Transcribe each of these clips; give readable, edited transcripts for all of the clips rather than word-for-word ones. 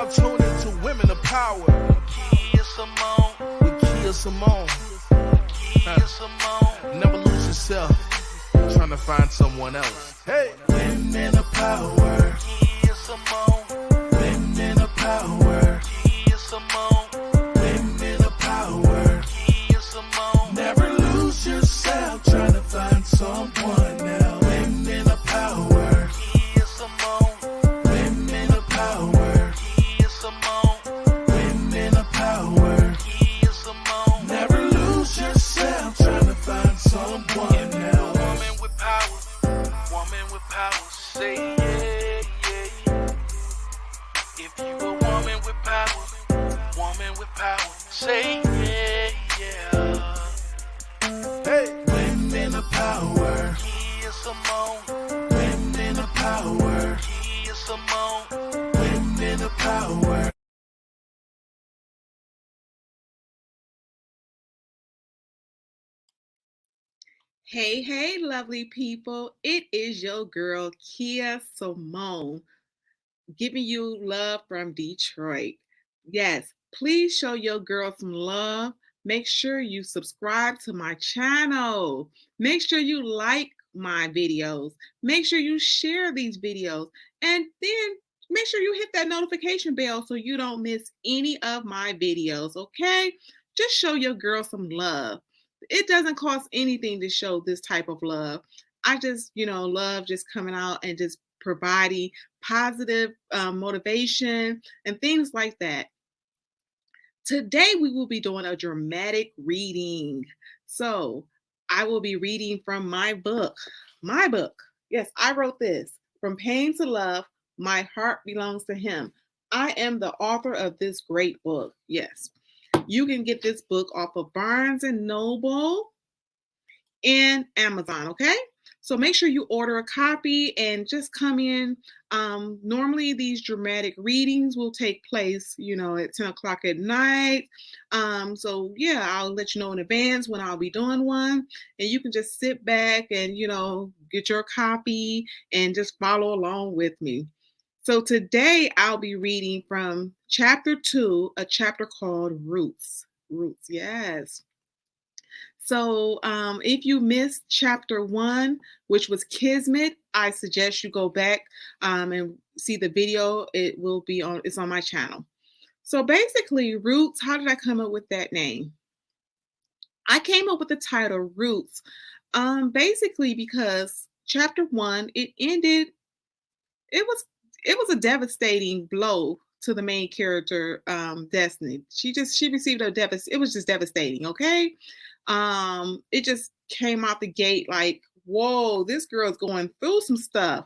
now tuned into Women of Power. Kea Simone. With Kea Simone. Kea Simone. Never lose yourself. Trying to find someone else. Hey. Women of Power. Kea Simone. Women of Power. Kea Simone. Women of Power. Kea Simone. Never lose yourself. Trying to find someone else. Women of Power. Kea Simone. Women of Power. Kea Simone. Women of Power. Kea Simone. Never lose yourself. Trying to find someone else. Woman with power. Woman with power. Say yeah, yeah. If you a woman with power, say yeah, yeah. Hey. Women of Power. Kea Simone. Women of Power. Kea Simone. Women of Power. Hey, lovely people. It is your girl, Kea Simone, giving you love from Detroit. Yes, please show your girl some love. Make sure you subscribe to my channel. Make sure you like my videos. Make sure you share these videos. And then make sure you hit that notification bell so you don't miss any of my videos, okay? Just show your girl some love. It doesn't cost anything to show this type of love. I just, love just coming out and just providing positive motivation and things like that. Today, we will be doing a dramatic reading. So I will be reading from my book. My book. Yes, I wrote this. From Pain to Love, My Heart Belongs to Him. I am the author of this great book. Yes. You can get this book off of Barnes & Noble and Amazon, okay? So make sure you order a copy and just come in. Normally, these dramatic readings will take place, at 10 o'clock at night. So, yeah, I'll let you know in advance when I'll be doing one. And you can just sit back and, get your copy and just follow along with me. So today I'll be reading from chapter 2, a chapter called Roots. Roots, yes. So if you missed chapter 1, which was Kismet, I suggest you go back and see the video. It's on my channel. So basically, Roots, how did I come up with that name? I came up with the title Roots basically because chapter 1, it was a devastating blow to the main character, Destiny. She received it was just devastating, okay? It just came out the gate like, whoa, this girl's going through some stuff.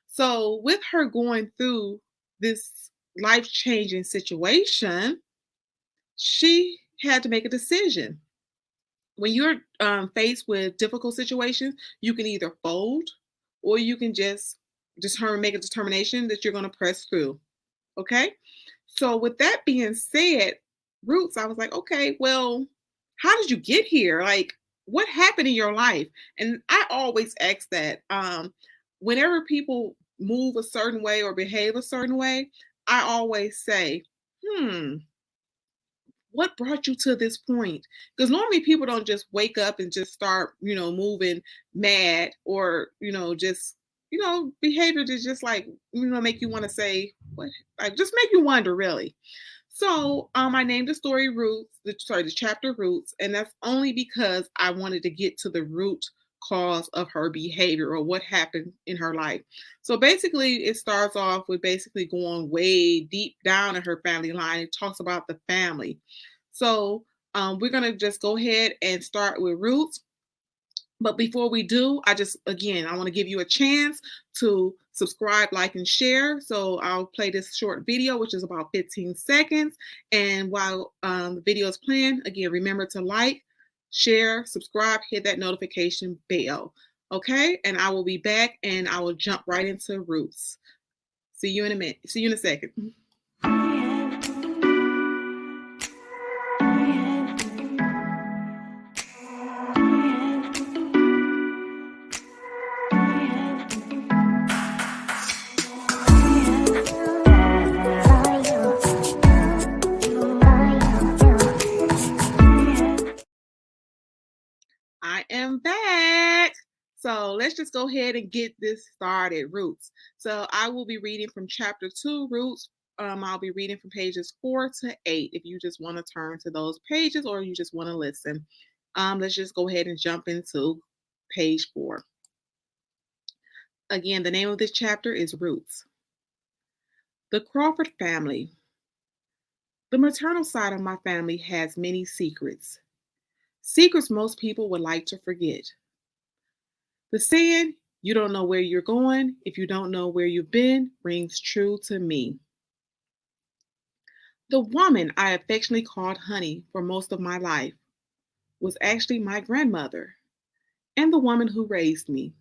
So with her going through this life-changing situation, she had to make a decision. When you're faced with difficult situations, you can either fold or you can just make a determination that you're going to press through. Okay. So with that being said, Roots, I was like, okay, well, how did you get here? Like, what happened in your life? And I always ask that whenever people move a certain way or behave a certain way, I always say, what brought you to this point? Because normally people don't just wake up and just start, moving mad or, behavior to just like, make you want to say, what, like just make you wonder really. So I named the story the chapter Roots, and that's only because I wanted to get to the root cause of her behavior or what happened in her life. So basically it starts off with basically going way deep down in her family line. It talks about the family. So we're going to just go ahead and start with Roots. But before we do, I want to give you a chance to subscribe, like, and share. So I'll play this short video, which is about 15 seconds. And while the video is playing, again, remember to like, share, subscribe, hit that notification bell. Okay? And I will be back and I will jump right into Roots. See you in a minute. See you in a second. back. So let's just go ahead and get this started. Roots. So I will be reading from chapter 2, Roots. I'll be reading from pages 4 to 8 if you just want to turn to those pages or you just want to listen. Let's just go ahead and jump into page 4. Again, the name of this chapter is Roots. The Crawford family. The maternal side of my family has many secrets. Secrets most people would like to forget. The saying, you don't know where you're going if you don't know where you've been, rings true to me. The woman I affectionately called Honey for most of my life was actually my grandmother and the woman who raised me.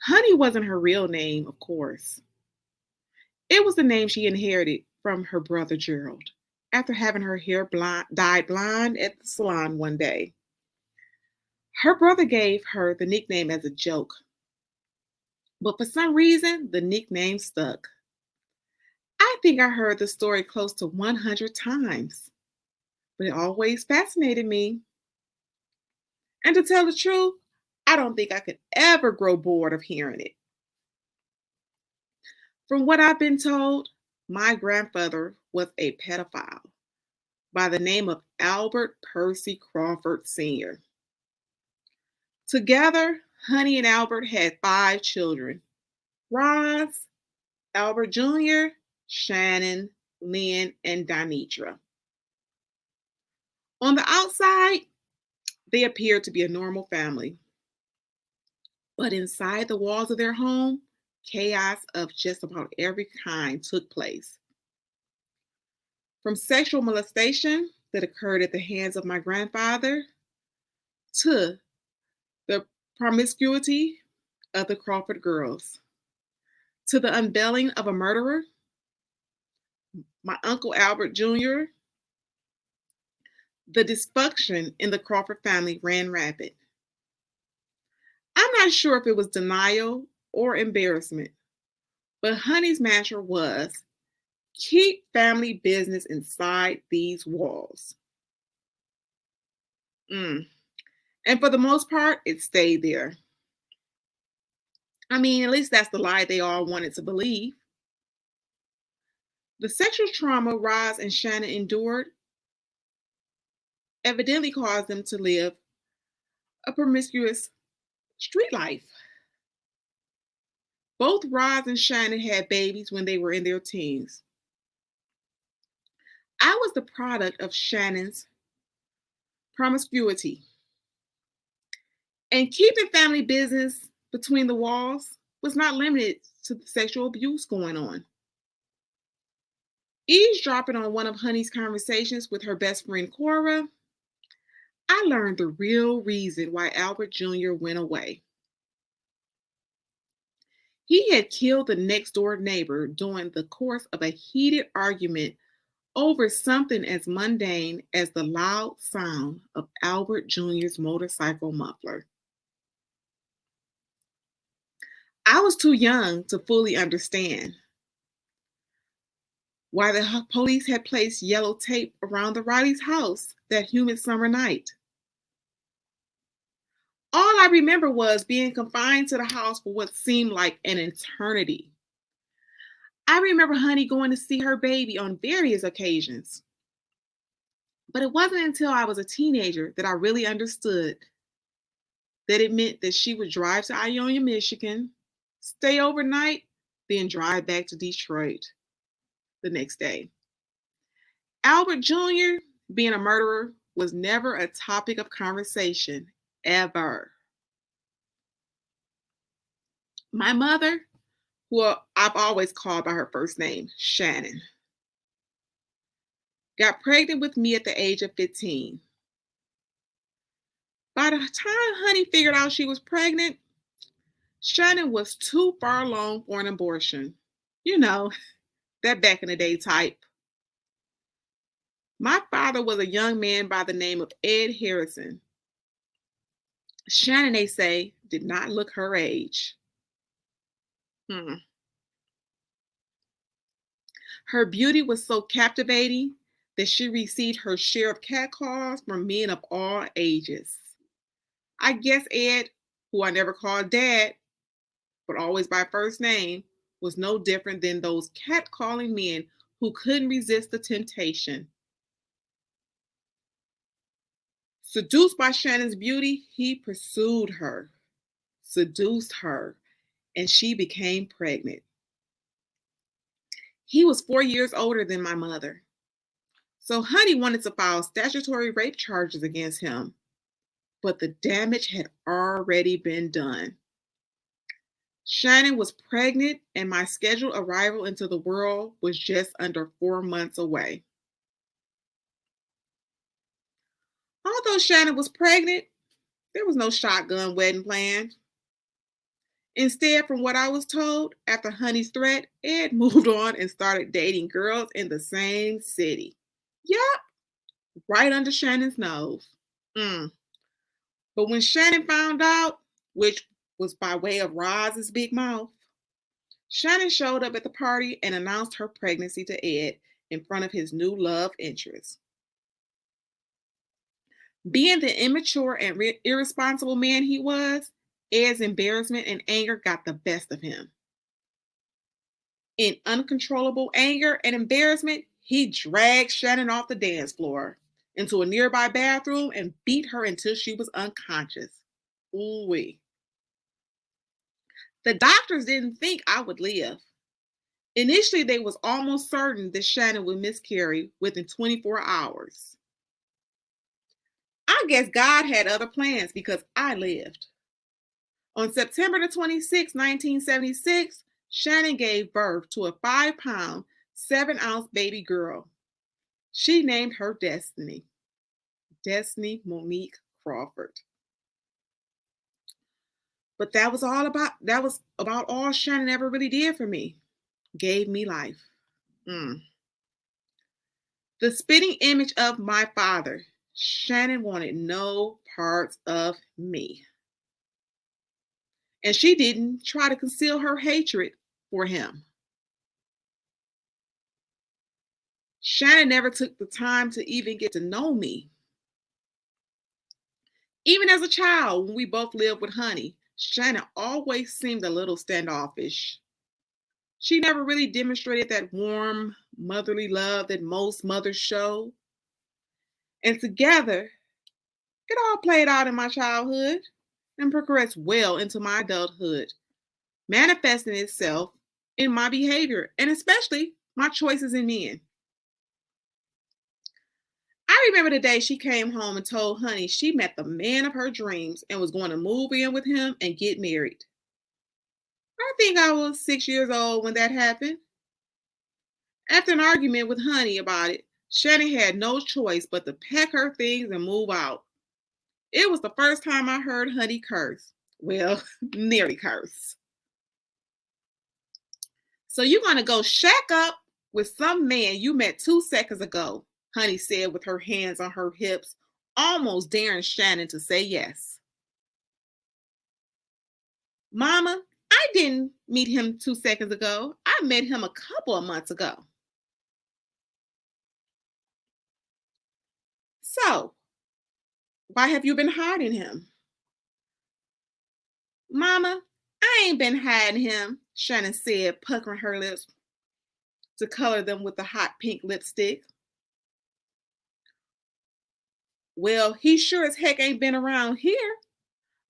Honey wasn't her real name, of course. It was the name she inherited from her brother Gerald after having her hair dyed blonde at the salon one day. Her brother gave her the nickname as a joke, but for some reason, the nickname stuck. I think I heard the story close to 100 times, but it always fascinated me. And to tell the truth, I don't think I could ever grow bored of hearing it. From what I've been told, my grandfather was a pedophile by the name of Albert Percy Crawford Sr. Together, Honey and Albert had 5 children: Roz, Albert Jr., Shannon, Lynn, and Donitra. On the outside, they appeared to be a normal family. But inside the walls of their home, chaos of just about every kind took place. From sexual molestation that occurred at the hands of my grandfather to the promiscuity of the Crawford girls, to the unveiling of a murderer, my Uncle Albert Jr., the dysfunction in the Crawford family ran rapid. I'm not sure if it was denial or embarrassment, but Honey's mantra was, keep family business inside these walls. And for the most part, it stayed there. I mean, at least that's the lie they all wanted to believe. The sexual trauma Roz and Shannon endured evidently caused them to live a promiscuous street life. Both Roz and Shannon had babies when they were in their teens. I was the product of Shannon's promiscuity. And keeping family business between the walls was not limited to the sexual abuse going on. Eavesdropping on one of Honey's conversations with her best friend Cora, I learned the real reason why Albert Jr. went away. He had killed the next door neighbor during the course of a heated argument over something as mundane as the loud sound of Albert Jr.'s motorcycle muffler. I was too young to fully understand why the police had placed yellow tape around the Rileys' house that humid summer night. All I remember was being confined to the house for what seemed like an eternity. I remember Honey going to see her baby on various occasions. But it wasn't until I was a teenager that I really understood that it meant that she would drive to Ionia, Michigan, stay overnight, then drive back to Detroit the next day. Albert Jr., being a murderer, was never a topic of conversation, ever. My mother, who I've always called by her first name, Shannon, got pregnant with me at the age of 15. By the time Honey figured out she was pregnant, Shannon was too far along for an abortion. You know, that back in the day type. My father was a young man by the name of Ed Harrison. Shannon, they say, did not look her age. Her beauty was so captivating that she received her share of catcalls from men of all ages. I guess Ed, who I never called Dad, but always by first name, was no different than those cat-calling men who couldn't resist the temptation. Seduced by Shannon's beauty, he pursued her, seduced her, and she became pregnant. He was 4 years older than my mother. So Honey wanted to file statutory rape charges against him, but the damage had already been done. Shannon was pregnant, and my scheduled arrival into the world was just under 4 months away. Although Shannon was pregnant, there was no shotgun wedding planned. Instead, from what I was told, after Honey's threat, Ed moved on and started dating girls in the same city. Yup, right under Shannon's nose. But when Shannon found out, which was by way of Roz's big mouth, Shannon showed up at the party and announced her pregnancy to Ed in front of his new love interest. Being the immature and irresponsible man he was, Ed's embarrassment and anger got the best of him. In uncontrollable anger and embarrassment, he dragged Shannon off the dance floor into a nearby bathroom and beat her until she was unconscious. Ooh-wee. The doctors didn't think I would live. Initially, they was almost certain that Shannon would miscarry within 24 hours. I guess God had other plans because I lived. On September the 26th, 1976, Shannon gave birth to a 5-pound, 7-ounce baby girl. She named her Destiny. Destiny Monique Crawford. But that was about all Shannon ever really did for me. Gave me life. The spitting image of my father, Shannon wanted no parts of me. And she didn't try to conceal her hatred for him. Shannon never took the time to even get to know me. Even as a child, when we both lived with Honey, Shannon always seemed a little standoffish. She never really demonstrated that warm, motherly love that most mothers show. And together, it all played out in my childhood and progressed well into my adulthood, manifesting itself in my behavior and especially my choices in men. I remember the day she came home and told Honey she met the man of her dreams and was going to move in with him and get married. I think I was 6 years old when that happened. After an argument with Honey about it, Shannon had no choice but to pack her things and move out. It was the first time I heard Honey curse. Well, nearly curse. So you're going to go shack up with some man you met 2 seconds ago, Honey said with her hands on her hips, almost daring Shannon to say yes. Mama, I didn't meet him 2 seconds ago. I met him a couple of months ago. So, why have you been hiding him? Mama, I ain't been hiding him, Shannon said, puckering her lips to color them with the hot pink lipstick. Well, he sure as heck ain't been around here.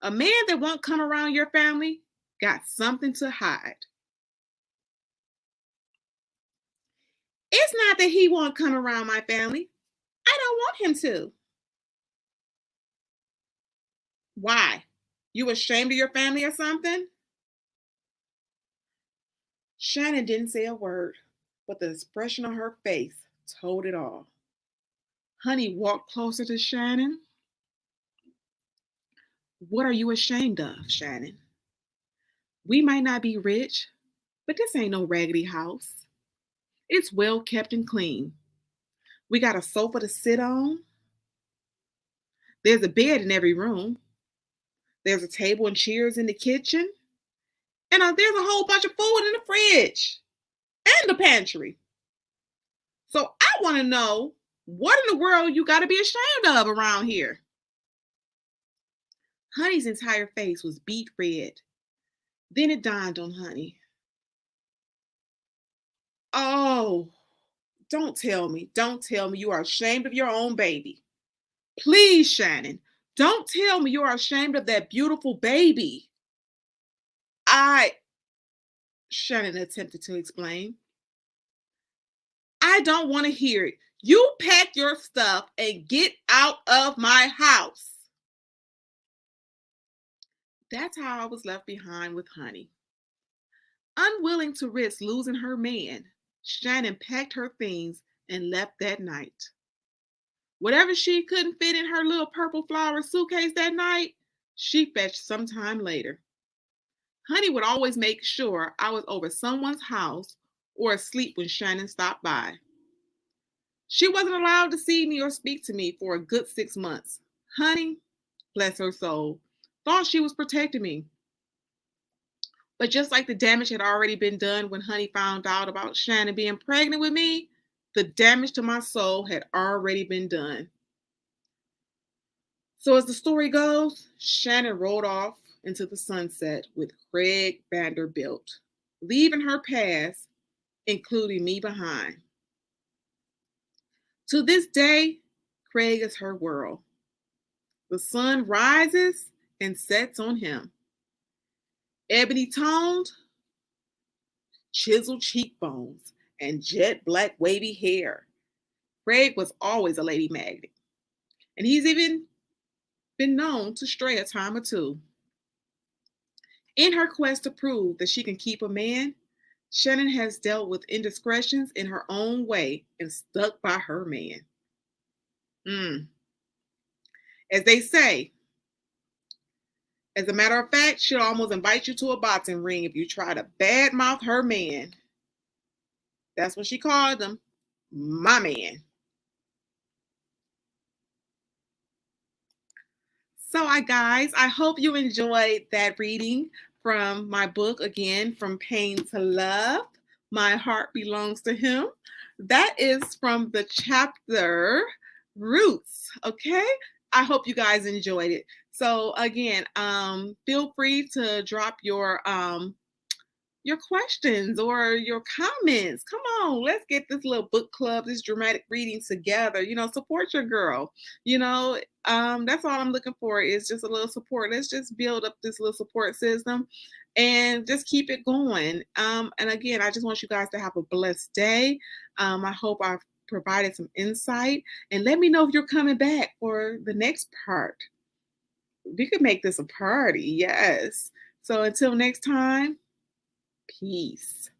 A man that won't come around your family got something to hide. It's not that he won't come around my family. I don't want him to. Why? You ashamed of your family or something? Shannon didn't say a word, but the expression on her face told it all. Honey walked closer to Shannon. What are you ashamed of, Shannon? We might not be rich, but this ain't no raggedy house. It's well kept and clean. We got a sofa to sit on. There's a bed in every room. There's a table and chairs in the kitchen. And there's a whole bunch of food in the fridge and the pantry. So I want to know, what in the world you got to be ashamed of around here? Honey's entire face was beet red. Then it dawned on Honey. Oh, don't tell me you are ashamed of your own baby. Please, Shannon, don't tell me you are ashamed of that beautiful baby. Shannon attempted to explain. I don't want to hear it. You pack your stuff and get out of my house. That's how I was left behind with Honey. Unwilling to risk losing her man, Shannon packed her things and left that night. Whatever she couldn't fit in her little purple flower suitcase that night, she fetched sometime later. Honey would always make sure I was over someone's house or asleep when Shannon stopped by. She wasn't allowed to see me or speak to me for a good 6 months. Honey, bless her soul, thought she was protecting me. But just like the damage had already been done when Honey found out about Shannon being pregnant with me, the damage to my soul had already been done. So as the story goes, Shannon rode off into the sunset with Craig Vanderbilt, leaving her past, including me, behind. To this day, Craig is her world. The sun rises and sets on him. Ebony toned, chiseled cheekbones, and jet black wavy hair. Craig was always a lady magnet, and he's even been known to stray a time or two. In her quest to prove that she can keep a man, Shannon has dealt with indiscretions in her own way and stuck by her man. As they say, as a matter of fact, she'll almost invite you to a boxing ring if you try to badmouth her man. That's what she called him, my man. So, I hope you enjoyed that reading from my book, again, From Pain to Love. My Heart Belongs to Him. That is from the chapter Roots. Okay. I hope you guys enjoyed it. So again, feel free to drop your questions or your comments. Come on, let's get this little book club, this dramatic reading together. Support your girl. That's all I'm looking for is just a little support. Let's just build up this little support system and just keep it going. And again, I just want you guys to have a blessed day. I hope I've provided some insight, and let me know if you're coming back for the next part. We could make this a party. Yes. So until next time, peace.